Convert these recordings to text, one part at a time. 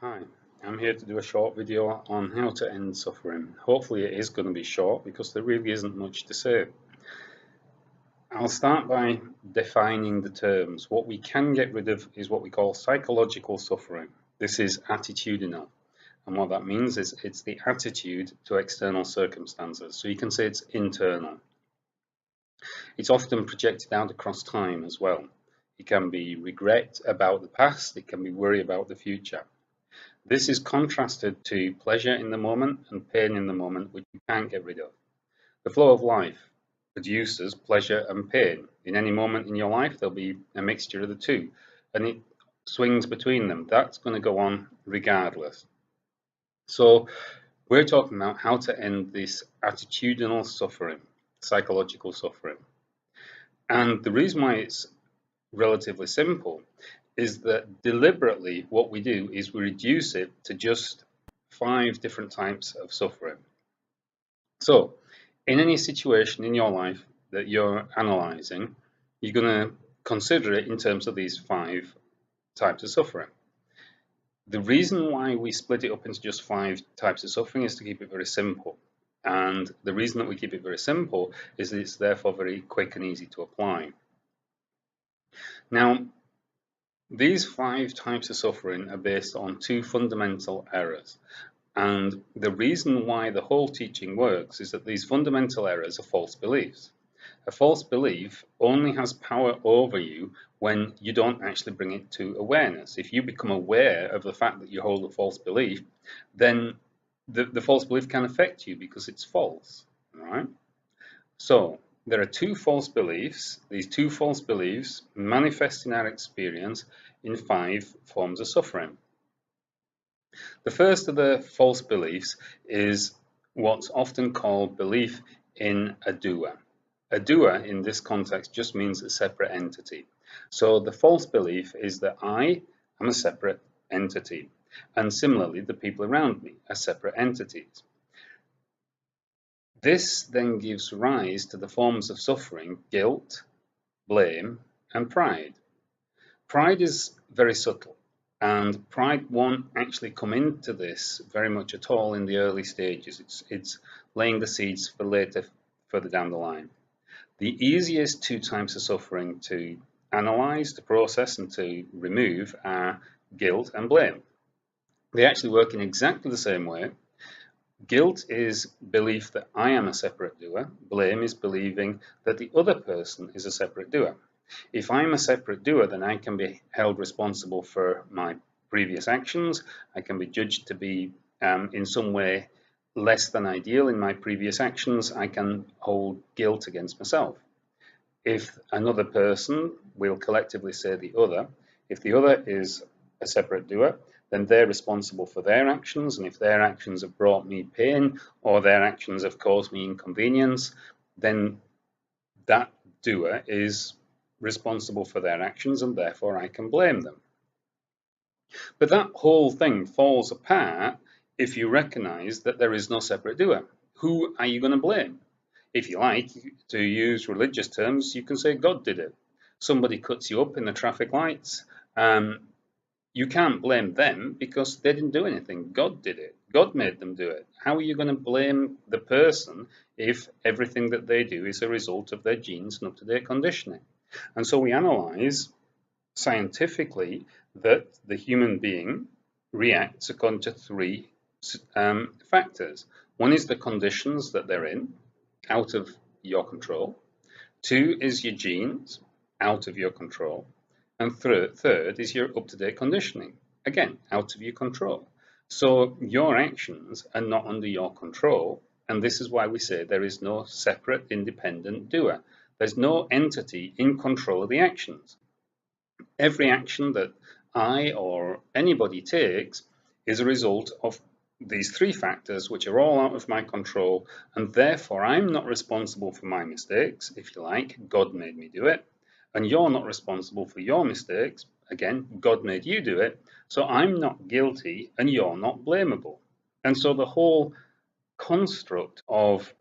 Hi, I'm here to do a short video on how to end suffering. Hopefully it is going to be short because there really isn't much to say. I'll start by defining the terms. What we can get rid of is what we call psychological suffering. This is attitudinal. And what that means is it's the attitude to external circumstances. So you can say it's internal. It's often projected out across time as well. It can be regret about the past, it can be worry about the future. This is contrasted to pleasure in the moment and pain in the moment, which you can't get rid of. The flow of life produces pleasure and pain. In any moment in your life, there'll be a mixture of the two, and it swings between them. That's going to go on regardless. So, we're talking about how to end this attitudinal suffering, psychological suffering. And the reason why it's relatively simple is that deliberately what we do is we reduce it to just 5 different types of suffering. So, in any situation in your life that you're analyzing, you're going to consider it in terms of these 5 types of suffering. The reason why we split it up into just 5 types of suffering is to keep it very simple. And the reason that we keep it very simple is that it's therefore very quick and easy to apply. Now, these 5 types of suffering are based on 2 fundamental errors. And the reason why the whole teaching works is that these fundamental errors are false beliefs. A false belief only has power over you when you don't actually bring it to awareness. If you become aware of the fact that you hold a false belief, then the false belief can affect you because it's false, right? So there are 2 false beliefs. These 2 false beliefs manifest in our experience in 5 forms of suffering. The first of the false beliefs is what's often called belief in a doer. A doer in this context just means a separate entity. So the false belief is that I am a separate entity, and similarly, the people around me are separate entities. This then gives rise to the forms of suffering: guilt, blame, and pride. Pride is very subtle, and pride won't actually come into this very much at all in the early stages. It's laying the seeds for later, further down the line. The easiest 2 types of suffering to analyze, to process, and to remove are guilt and blame. They actually work in exactly the same way. Guilt is belief that I am a separate doer. Blame is believing that the other person is a separate doer. If I'm a separate doer, then I can be held responsible for my previous actions. I can be judged to be in some way less than ideal in my previous actions. I can hold guilt against myself. If another person, we'll collectively say the other, if the other is a separate doer, then they're responsible for their actions, and if their actions have brought me pain or their actions have caused me inconvenience, then that doer is responsible for their actions and therefore I can blame them. But that whole thing falls apart if you recognize that there is no separate doer. Who are you going to blame? If you like to use religious terms, you can say God did it. Somebody cuts you up in the traffic lights. You can't blame them because they didn't do anything. God did it. God made them do it. How are you going to blame the person if everything that they do is a result of their genes and up-to-date conditioning? And so we analyze scientifically that the human being reacts according to 3 factors. One is the conditions that they're in, out of your control. 2 is your genes, out of your control. And third is your up-to-date conditioning, again, out of your control. So your actions are not under your control, and this is why we say there is no separate independent doer. There's no entity in control of the actions. Every action that I or anybody takes is a result of these 3 factors, which are all out of my control, and therefore I'm not responsible for my mistakes. If you like, God made me do it, and you're not responsible for your mistakes. Again, God made you do it, so I'm not guilty and you're not blamable. And so the whole construct of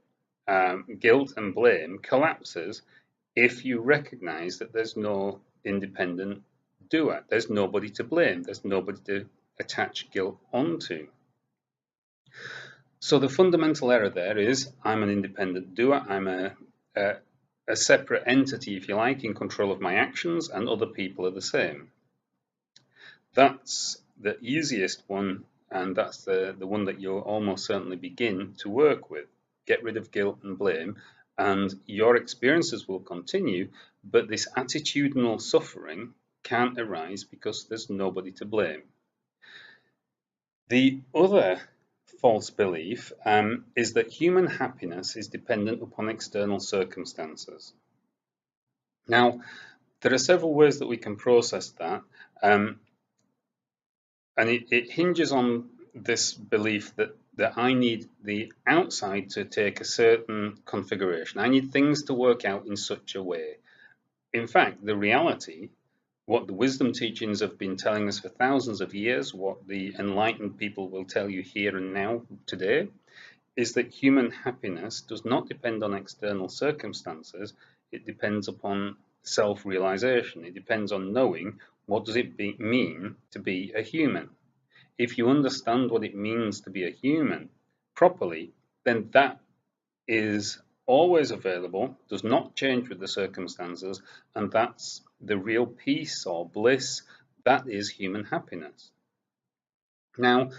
guilt and blame collapses if you recognize that there's no independent doer. There's nobody to blame. There's nobody to attach guilt onto. So the fundamental error there is I'm an independent doer, I'm a separate entity, if you like, in control of my actions, and other people are the same. That's the easiest one, and that's the one that you'll almost certainly begin to work with. Get rid of guilt and blame, and your experiences will continue, but this attitudinal suffering can't arise because there's nobody to blame. The other false belief is that human happiness is dependent upon external circumstances. Now, there are several ways that we can process that, and it hinges on this belief that I need the outside to take a certain configuration. I need things to work out in such a way. In fact, the reality, what the wisdom teachings have been telling us for thousands of years, what the enlightened people will tell you here and now today, is that human happiness does not depend on external circumstances. It depends upon self-realization. It depends on knowing what does it mean to be a human. If you understand what it means to be a human properly, then that is always available, does not change with the circumstances, and that's the real peace or bliss. That is human happiness. Now,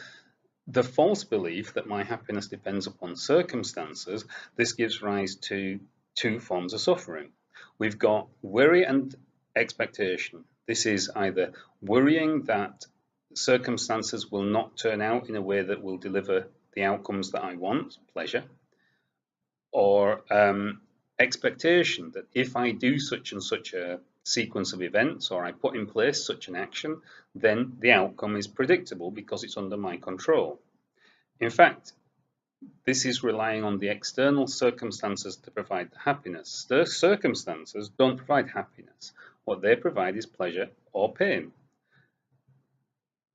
the false belief that my happiness depends upon circumstances, this gives rise to two forms of suffering. We've got worry and expectation. This is either worrying that circumstances will not turn out in a way that will deliver the outcomes that I want, pleasure, or expectation that if I do such and such a sequence of events, or I put in place such an action, then the outcome is predictable because it's under my control. In fact, this is relying on the external circumstances to provide the happiness. The circumstances don't provide happiness. What they provide is pleasure or pain.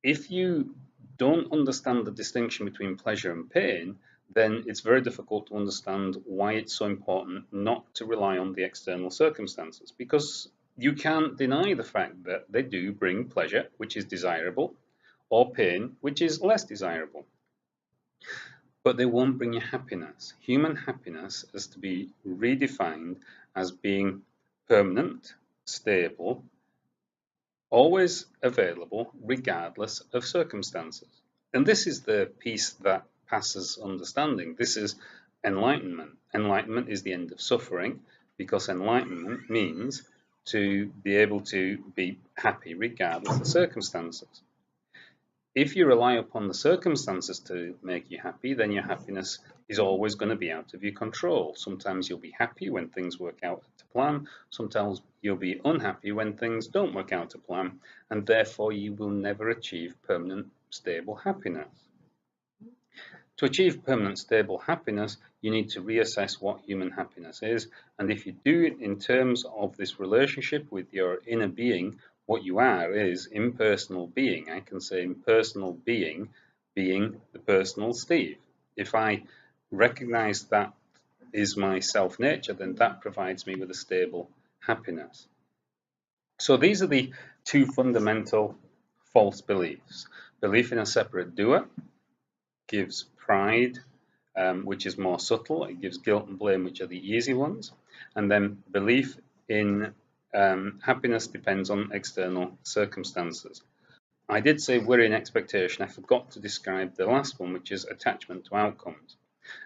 If you don't understand the distinction between pleasure and pain, then it's very difficult to understand why it's so important not to rely on the external circumstances, because you can't deny the fact that they do bring pleasure, which is desirable, or pain, which is less desirable. But they won't bring you happiness. Human happiness is to be redefined as being permanent, stable, always available regardless of circumstances. And this is the peace that passes understanding. This is enlightenment. Enlightenment is the end of suffering, because enlightenment means to be able to be happy regardless of circumstances. If you rely upon the circumstances to make you happy, then your happiness is always going to be out of your control. Sometimes you'll be happy when things work out to plan. Sometimes you'll be unhappy when things don't work out to plan, and therefore you will never achieve permanent, stable happiness. To achieve permanent, stable happiness, you need to reassess what human happiness is, and if you do it in terms of this relationship with your inner being, what you are is impersonal being. I can say impersonal being, being the personal Steve. If I recognize that is my self-nature, then that provides me with a stable happiness. So these are the two fundamental false beliefs. Belief in a separate doer gives pride, which is more subtle. It gives guilt and blame, which are the easy ones. And then belief in happiness depends on external circumstances. I did say worry and expectation. I forgot to describe the last one, which is attachment to outcomes.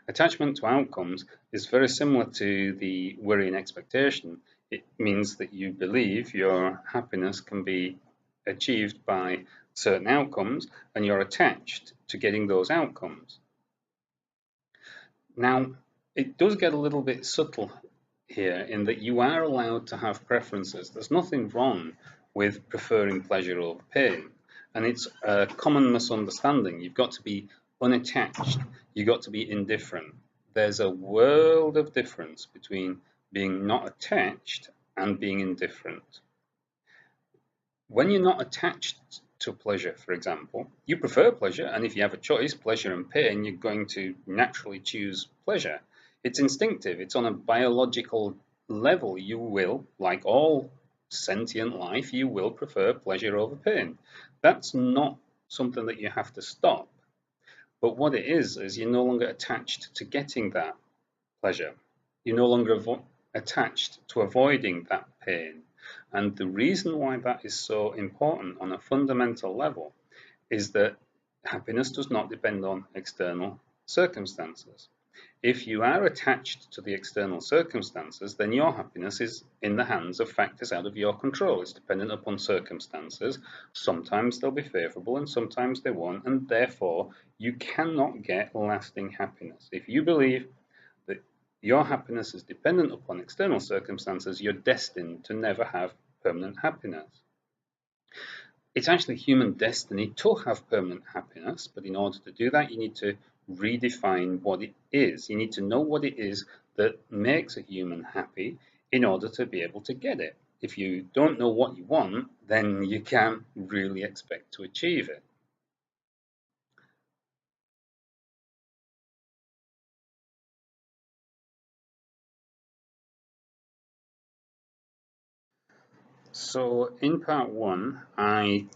Attachment to outcomes is very similar to the worry and expectation. It means that you believe your happiness can be achieved by certain outcomes, and you're attached to getting those outcomes. Now, it does get a little bit subtle here in that you are allowed to have preferences. There's nothing wrong with preferring pleasure over pain, and it's a common misunderstanding. You've got to be unattached. You've got to be indifferent. There's a world of difference between being not attached and being indifferent. When you're not attached to pleasure, for example, you prefer pleasure, and if you have a choice, pleasure and pain, you're going to naturally choose pleasure. It's instinctive. It's on a biological level. You will, like all sentient life, you will prefer pleasure over pain. That's not something that you have to stop, but what it is you're no longer attached to getting that pleasure. You're no longer attached to avoiding that pain. And the reason why that is so important on a fundamental level is that happiness does not depend on external circumstances. If you are attached to the external circumstances, then your happiness is in the hands of factors out of your control. It's dependent upon circumstances. Sometimes they'll be favorable and sometimes they won't, and therefore you cannot get lasting happiness. If you believe that your happiness is dependent upon external circumstances, you're destined to never have permanent happiness. It's actually human destiny to have permanent happiness, but in order to do that, you need to redefine what it is. You need to know what it is that makes a human happy in order to be able to get it. If you don't know what you want, then you can't really expect to achieve it. So in part one, I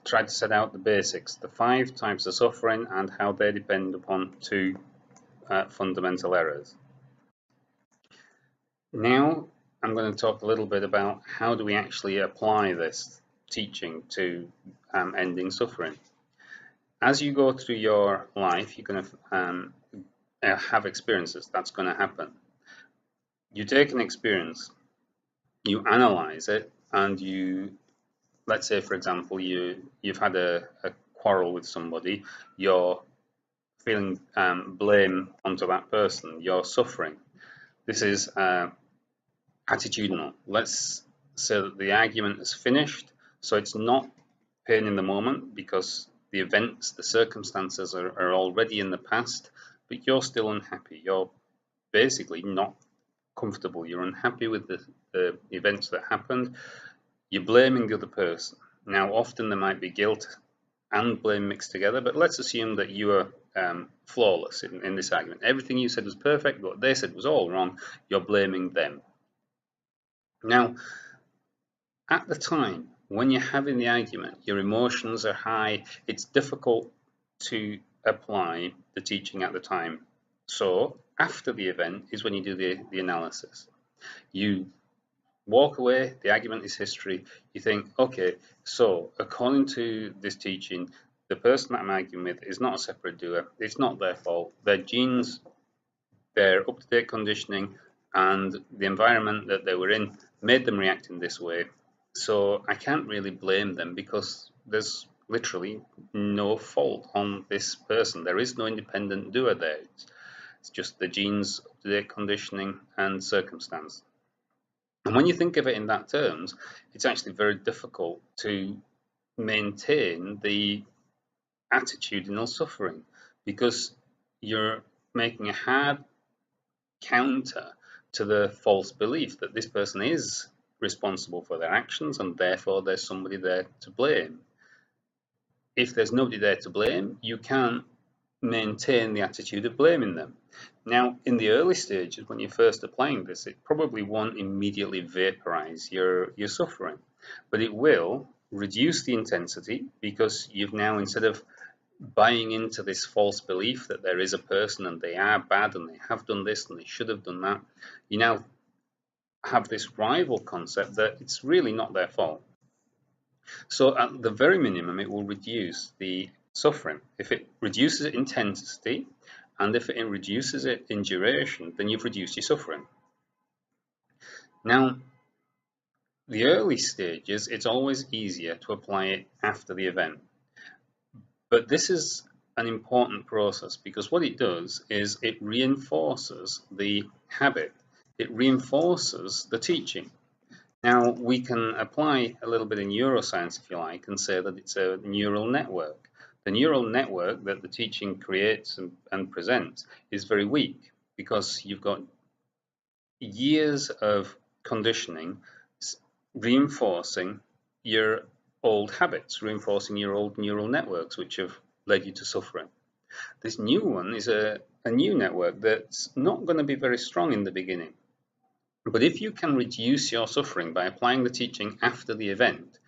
tried to set out the basics, the 5 types of suffering and how they depend upon 2 fundamental errors. Now I'm going to talk a little bit about how do we actually apply this teaching to ending suffering. As you go through your life, you're going to have experiences. That's going to happen. You take an experience, you analyze it, and you, let's say, for example, you've had a quarrel with somebody. You're feeling blame onto that person. You're suffering. This is attitudinal. Let's say that the argument is finished, so it's not pain in the moment because the events, the circumstances are already in the past, but you're still unhappy. You're basically not comfortable. You're unhappy with the events that happened. You're blaming the other person. Now, often there might be guilt and blame mixed together, but let's assume that you are flawless in this argument. Everything you said was perfect, what they said was all wrong. You're blaming them. Now, at the time when you're having the argument, your emotions are high, it's difficult to apply the teaching at the time. So after the event is when you do the analysis. You walk away, the argument is history. You think, okay, so according to this teaching, the person that I'm arguing with is not a separate doer. It's not their fault. Their genes, their up-to-date conditioning, and the environment that they were in made them react in this way. So I can't really blame them because there's literally no fault on this person. There is no independent doer there. It's just the genes, up-to-date conditioning, and circumstance. And when you think of it in that terms, it's actually very difficult to maintain the attitudinal suffering because you're making a hard counter to the false belief that this person is responsible for their actions and therefore there's somebody there to blame. If there's nobody there to blame, you can't maintain the attitude of blaming them. Now, in the early stages, when you're first applying this, it probably won't immediately vaporize your suffering, but it will reduce the intensity because you've now, instead of buying into this false belief that there is a person and they are bad and they have done this and they should have done that, you now have this rival concept that it's really not their fault. So at the very minimum, it will reduce the suffering. If it reduces its intensity and if it reduces it in duration, then you've reduced your suffering. Now, the early stages, it's always easier to apply it after the event. But this is an important process because what it does is it reinforces the habit. It reinforces the teaching. Now, we can apply a little bit of neuroscience, if you like, and say that it's a neural network. The neural network that the teaching creates and presents is very weak because you've got years of conditioning reinforcing your old habits, reinforcing your old neural networks, which have led you to suffering. This new one is a new network that's not going to be very strong in the beginning. But if you can reduce your suffering by applying the teaching after the event,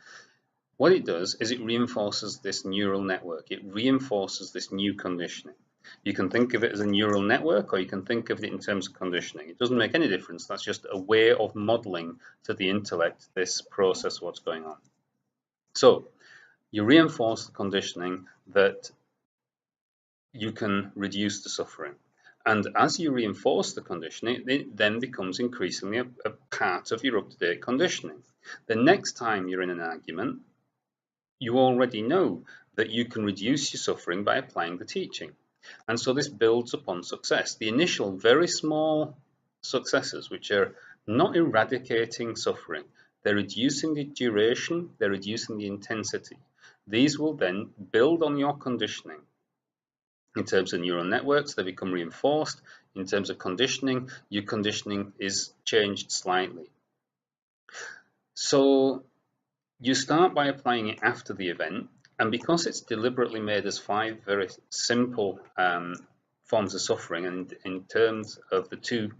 what it does is it reinforces this neural network. It reinforces this new conditioning. You can think of it as a neural network, or you can think of it in terms of conditioning. It doesn't make any difference. That's just a way of modeling to the intellect this process, what's going on. So you reinforce the conditioning that you can reduce the suffering. And as you reinforce the conditioning, it then becomes increasingly a part of your up-to-date conditioning. The next time you're in an argument, you already know that you can reduce your suffering by applying the teaching. And so this builds upon success. The initial very small successes, which are not eradicating suffering, they're reducing the duration, they're reducing the intensity. These will then build on your conditioning. In terms of neural networks, they become reinforced. In terms of conditioning, your conditioning is changed slightly. So you start by applying it after the event, and because it's deliberately made as 5 very simple forms of suffering, and in terms of the 2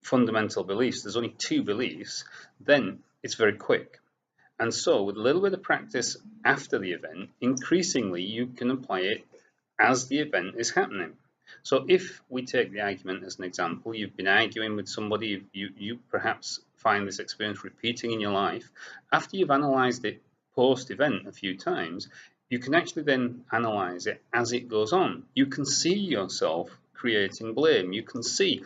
fundamental beliefs, there's only 2 beliefs, then it's very quick. And so with a little bit of practice after the event, increasingly you can apply it as the event is happening. So if we take the argument as an example, you've been arguing with somebody, you perhaps find this experience repeating in your life. After you've analysed it post-event a few times, you can actually then analyse it as it goes on. You can see yourself creating blame. You can see,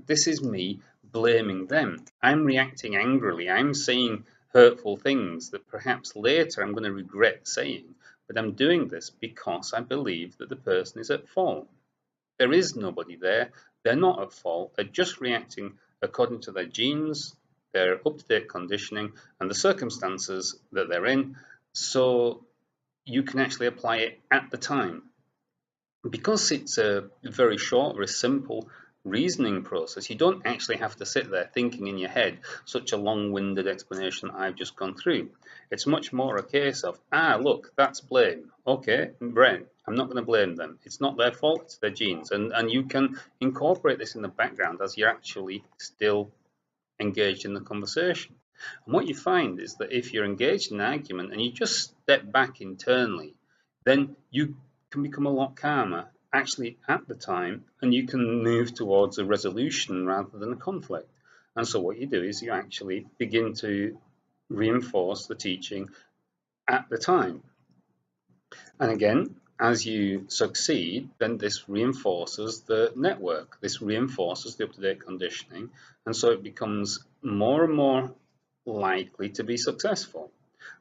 this is me blaming them. I'm reacting angrily. I'm saying hurtful things that perhaps later I'm going to regret saying. But I'm doing this because I believe that the person is at fault. There is nobody there. They're not at fault. They're just reacting according to their genes, their up-to-date conditioning, and the circumstances that they're in. So you can actually apply it at the time. Because it's a very short, very simple reasoning process, you don't actually have to sit there thinking in your head such a long-winded explanation I've just gone through. It's much more a case of, look, that's blame. Okay, right, I'm not going to blame them. It's not their fault, it's their genes. And you can incorporate this in the background as you're actually still engaged in the conversation. And what you find is that if you're engaged in an argument and you just step back internally, then you can become a lot calmer actually at the time, and you can move towards a resolution rather than a conflict. And so what you do is you actually begin to reinforce the teaching at the time. And again, as you succeed, then this reinforces the network. This reinforces the up-to-date conditioning, and so it becomes more and more likely to be successful.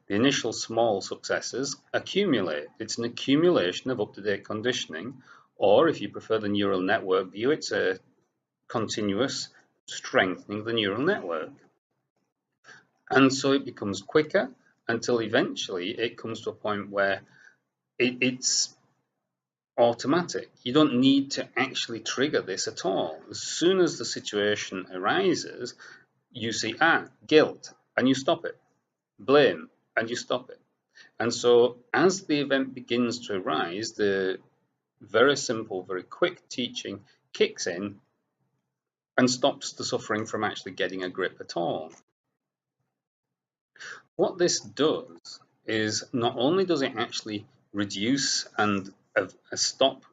The initial small successes accumulate. It's an accumulation of up-to-date conditioning, or if you prefer the neural network view, it's a continuous strengthening of the neural network. And so it becomes quicker until eventually it comes to a point where it's automatic. You don't need to actually trigger this at all. As soon as the situation arises, you see, guilt, and you stop it. Blame, and you stop it. And so as the event begins to arise, the very simple, very quick teaching kicks in and stops the suffering from actually getting a grip at all. What this does is not only does it actually reduce and stop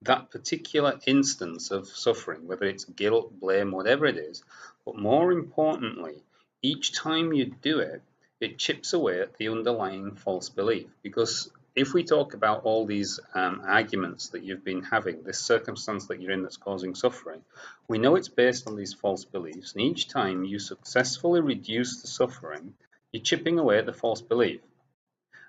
that particular instance of suffering, whether it's guilt, blame, whatever it is, but more importantly, each time you do it, it chips away at the underlying false belief. Because if we talk about all these arguments that you've been having, this circumstance that you're in that's causing suffering, we know it's based on these false beliefs, and each time you successfully reduce the suffering, you're chipping away at the false belief.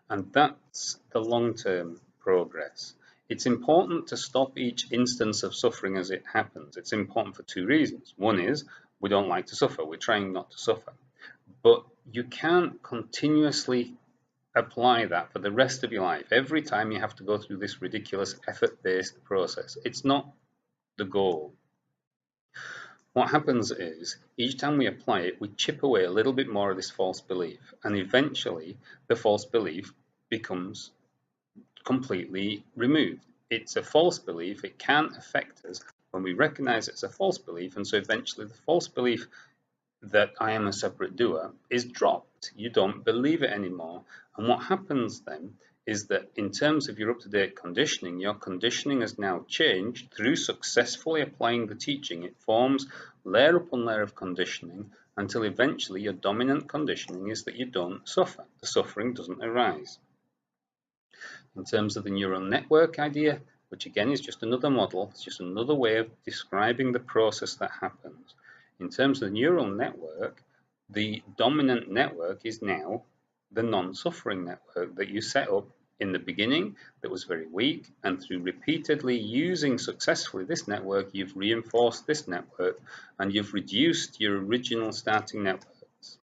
And that's the long-term progress. It's important to stop each instance of suffering as it happens. It's important for 2 reasons. One is we don't like to suffer. We're trying not to suffer. But you can't continuously apply that for the rest of your life. Every time you have to go through this ridiculous effort-based process. It's not the goal. What happens is each time we apply it, we chip away a little bit more of this false belief. And eventually the false belief becomes completely removed. It's a false belief. It can't affect us when we recognize it's a false belief, and so eventually the false belief that I am a separate doer is dropped. You don't believe it anymore. And what happens then is that in terms of your up-to-date conditioning, your conditioning has now changed through successfully applying the teaching. It forms layer upon layer of conditioning until eventually your dominant conditioning is that you don't suffer. The suffering doesn't arise. In terms of the neural network idea, which again is just another model, it's just another way of describing the process that happens. In terms of the neural network, the dominant network is now the non-suffering network that you set up in the beginning that was very weak, and through repeatedly using successfully this network, you've reinforced this network and you've reduced your original starting networks.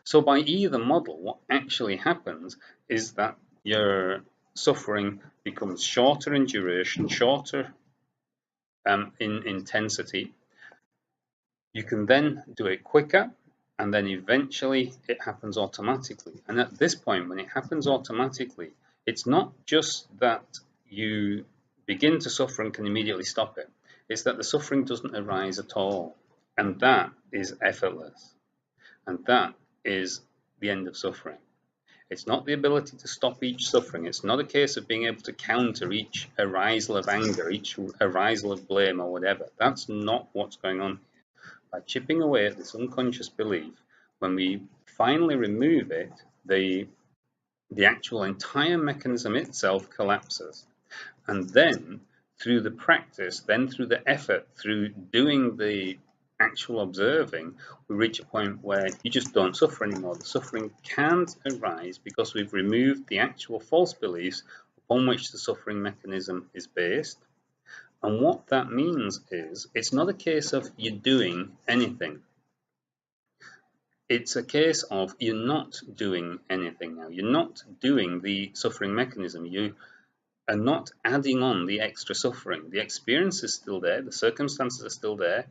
So by either model, what actually happens is that your suffering becomes shorter in duration, shorter in intensity. You can then do it quicker, and then eventually it happens automatically. And at this point, when it happens automatically, it's not just that you begin to suffer and can immediately stop it. It's that the suffering doesn't arise at all. And that is effortless. And that is the end of suffering. It's not the ability to stop each suffering. It's not a case of being able to counter each arisal of anger, each arisal of blame or whatever. That's not what's going on here. By chipping away at this unconscious belief, when we finally remove it, the actual entire mechanism itself collapses. And then through the practice, then through the effort, through doing the actual observing, we reach a point where you just don't suffer anymore. The suffering can't arise because we've removed the actual false beliefs upon which the suffering mechanism is based. And what that means is it's not a case of you doing anything. It's a case of you're not doing anything now. You're not doing the suffering mechanism. You are not adding on the extra suffering. The experience is still there. The circumstances are still there.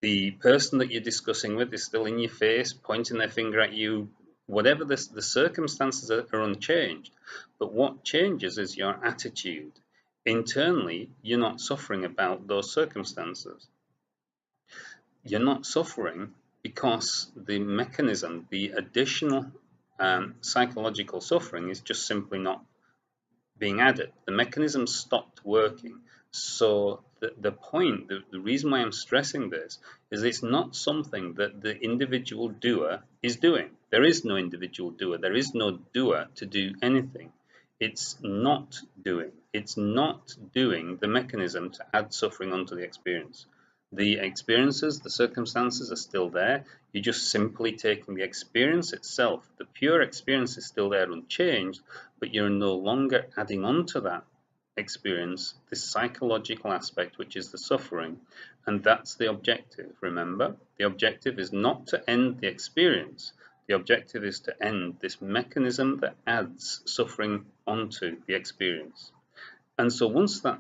The person that you're discussing with is still in your face, pointing their finger at you. Whatever the circumstances are unchanged. But what changes is your attitude. Internally, you're not suffering about those circumstances. You're not suffering because the mechanism, the additional psychological suffering is just simply not being added. The mechanism stopped working. So the point, the reason why I'm stressing this is it's not something that the individual doer is doing. There is no individual doer. There is no doer to do anything. It's not doing. It's not doing the mechanism to add suffering onto the experience. The experiences, the circumstances are still there. You're just simply taking the experience itself. The pure experience is still there unchanged, but you're no longer adding on to that experience this psychological aspect, which is the suffering. And that's the objective. Remember, the objective is not to end the experience. The objective is to end this mechanism that adds suffering onto the experience. And so once that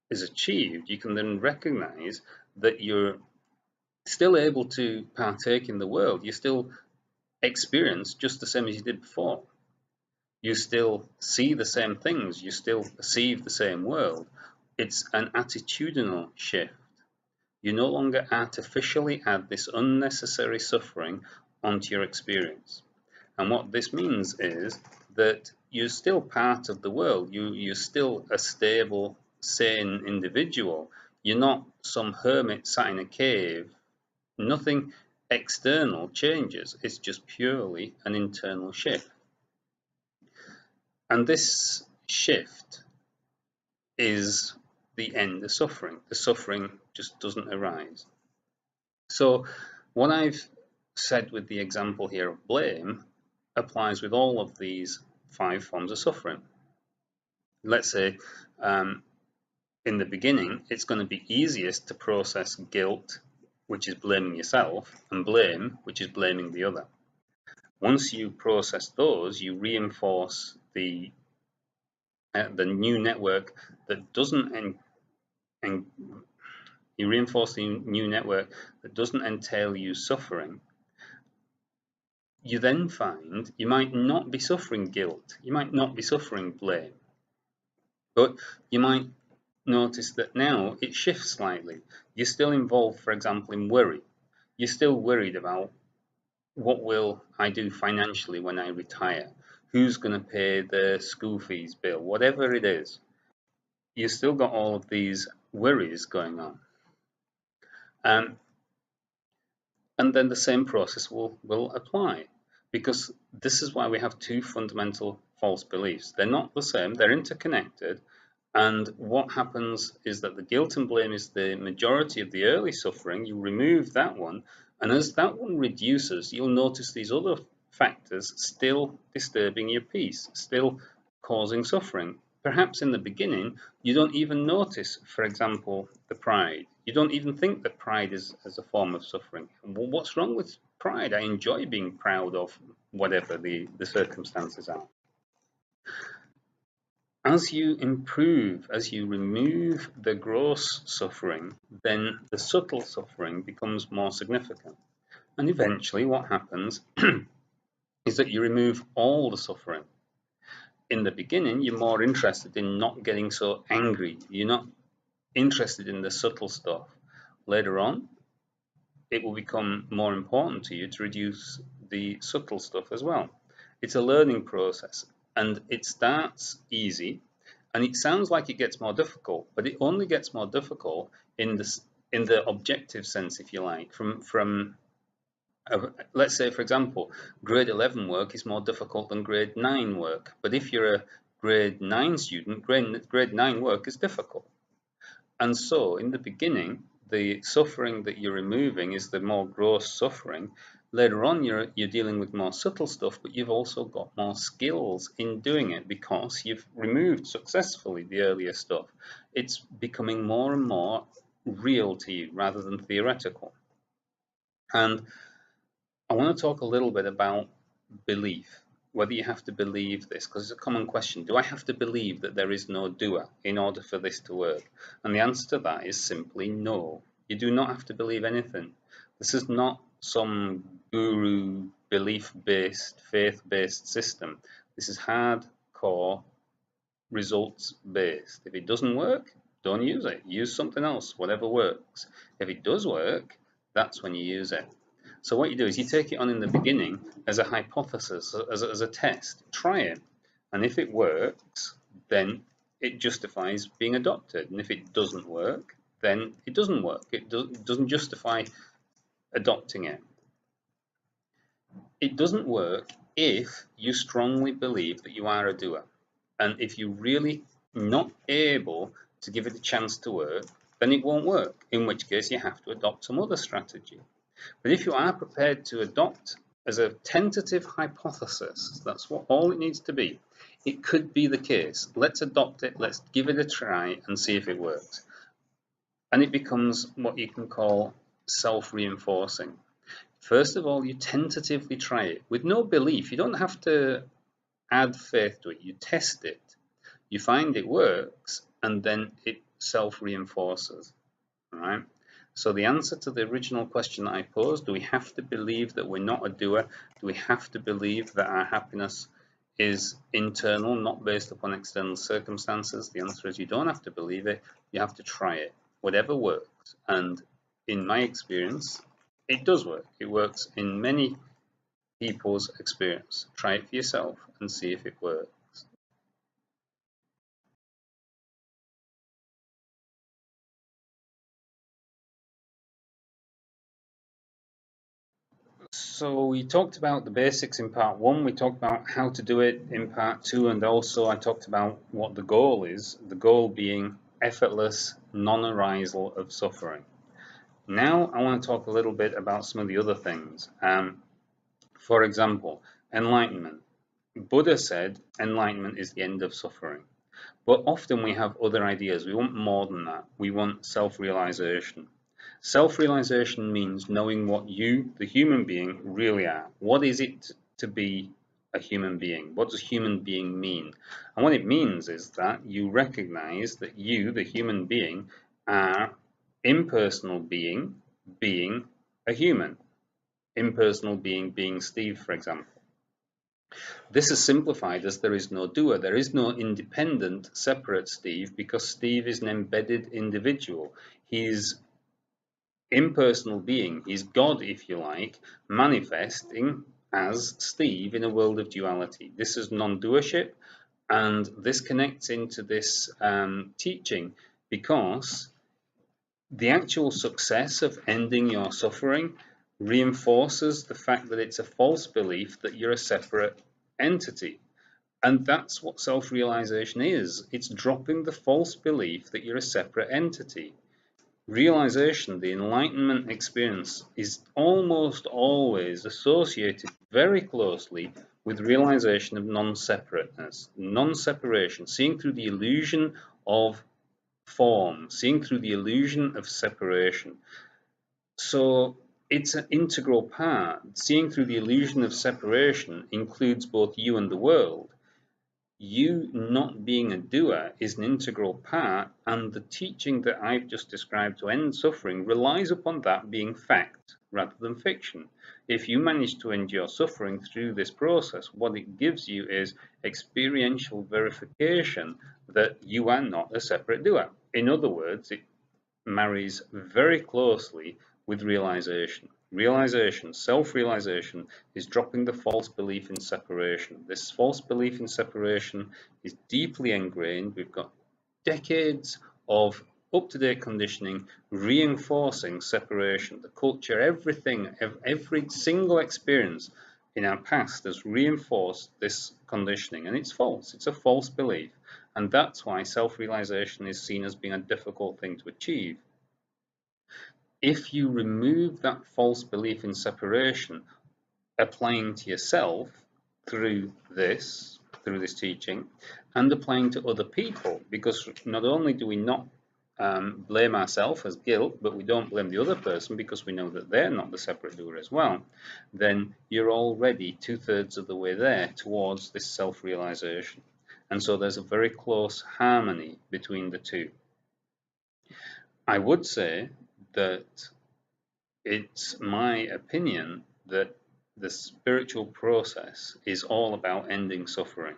is achieved, you can then recognize that you're still able to partake in the world. You still experience just the same as you did before. You still see the same things. You still perceive the same world. It's an attitudinal shift. You no longer artificially add this unnecessary suffering onto your experience. And what this means is that you're still part of the world. You're still a stable, sane individual. You're not some hermit sat in a cave. Nothing external changes. It's just purely an internal shift. And this shift is the end of suffering. The suffering just doesn't arise. So what I've said with the example here of blame applies with all of these 5 forms of suffering. Let's say in the beginning, it's going to be easiest to process guilt, which is blaming yourself, and blame, which is blaming the other. Once you process those, you reinforce the new network that doesn't entail you suffering. You then find you might not be suffering guilt, you might not be suffering blame, but you might notice that now it shifts slightly. You're still involved, for example, in worry. you're still worried about what will I do financially when I retire? Who's going to pay the school fees bill? Whatever it is, you've still got all of these worries going on. And then the same process will apply, because this is why we have two fundamental false beliefs. They're not the same, they're interconnected. And what happens is that the guilt and blame is the majority of the early suffering. You remove that one, and as that one reduces, you'll notice these other factors still disturbing your peace, still causing suffering. Perhaps in the beginning, you don't even notice, for example, the pride. You don't even think that pride is a form of suffering. Well, what's wrong with pride? I enjoy being proud of whatever the circumstances are. As you improve, as you remove the gross suffering, then the subtle suffering becomes more significant. And eventually what happens is that you remove all the suffering. In the beginning, you're more interested in not getting so angry. You're not interested in the subtle stuff. Later on, it will become more important to you to reduce the subtle stuff as well. It's a learning process, and it starts easy, and it sounds like it gets more difficult, but it only gets more difficult in the objective sense, if you like, from let's say, for example, grade 11 work is more difficult than grade 9 work. But if you're a grade 9 student, grade 9 work is difficult. And so in the beginning, the suffering that you're removing is the more gross suffering. Later on, you're dealing with more subtle stuff, but you've also got more skills in doing it because you've removed successfully the earlier stuff. It's becoming more and more real to you rather than theoretical. And I want to talk a little bit about belief, whether you have to believe this, because it's a common question. Do I have to believe that there is no doer in order for this to work? And the answer to that is simply no. You do not have to believe anything. This is not some guru belief-based, faith-based system. This is hardcore results-based. If it doesn't work, don't use it. Use something else, whatever works. If it does work, that's when you use it. So what you do is you take it on in the beginning as a hypothesis, as a test. Try it. And if it works, then it justifies being adopted. And if it doesn't work, then it doesn't work. It doesn't justify adopting it. It doesn't work if you strongly believe that you are a doer. And if you're really not able to give it a chance to work, then it won't work, in which case you have to adopt some other strategy. But if you are prepared to adopt as a tentative hypothesis, that's what all it needs to be. It could be the case. Let's adopt it, let's give it a try and see if it works. And it becomes what you can call self-reinforcing. First of all, you tentatively try it with no belief. You don't have to add faith to it. You test it. You find it works, and then it self-reinforces. All right? So the answer to the original question that I posed, do we have to believe that we're not a doer? Do we have to believe that our happiness is internal, not based upon external circumstances? The answer is you don't have to believe it. You have to try it. Whatever works. And in my experience, it does work. It works in many people's experience. Try it for yourself and see if it works. So we talked about the basics in part one, we talked about how to do it in part two, and also I talked about what the goal is, the goal being effortless non-arisal of suffering. Now I want to talk a little bit about some of the other things. For example, enlightenment. Buddha said enlightenment is the end of suffering. But often we have other ideas. We want more than that. We want self-realization. Self-realization means knowing what you, the human being, really are. What is it to be a human being? What does human being mean? And what it means is that you recognize that you, the human being, are impersonal being, being a human. Impersonal being Steve, for example. This is simplified as there is no doer. There is no independent, separate Steve, because Steve is an embedded individual. He's impersonal being. He's God, if you like, manifesting as Steve in a world of duality. This is non-doership, and this connects into this teaching because the actual success of ending your suffering reinforces the fact that it's a false belief that you're a separate entity. And that's what self-realization is. It's dropping the false belief that you're a separate entity. Realization, the enlightenment experience, is almost always associated very closely with realization of non-separateness, non-separation, seeing through the illusion of form, seeing through the illusion of separation. So it's an integral part. Seeing through the illusion of separation includes both you and the world. You not being a doer is an integral part, and the teaching that I've just described to end suffering relies upon that being fact rather than fiction. If you manage to end your suffering through this process, what it gives you is experiential verification that you are not a separate doer. In other words, it marries very closely with realization. Realization, self-realization, is dropping the false belief in separation. This false belief in separation is deeply ingrained. We've got decades of up-to-date conditioning reinforcing separation. The culture, everything, every single experience in our past has reinforced this conditioning, and it's false. It's a false belief. And that's why self-realization is seen as being a difficult thing to achieve. If you remove that false belief in separation, applying to yourself through this teaching, and applying to other people, because not only do we not blame ourselves as guilt, but we don't blame the other person because we know that they're not the separate doer as well, then you're already 2/3 of the way there towards this self-realization. And so there's a very close harmony between the two. I would say that it's my opinion that the spiritual process is all about ending suffering.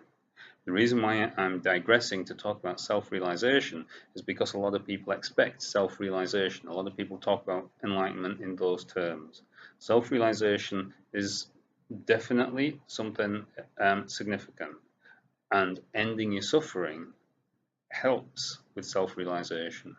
The reason why I'm digressing to talk about self-realization is because a lot of people expect self-realization. A lot of people talk about enlightenment in those terms. Self-realization is definitely something significant, and ending your suffering helps with self-realization.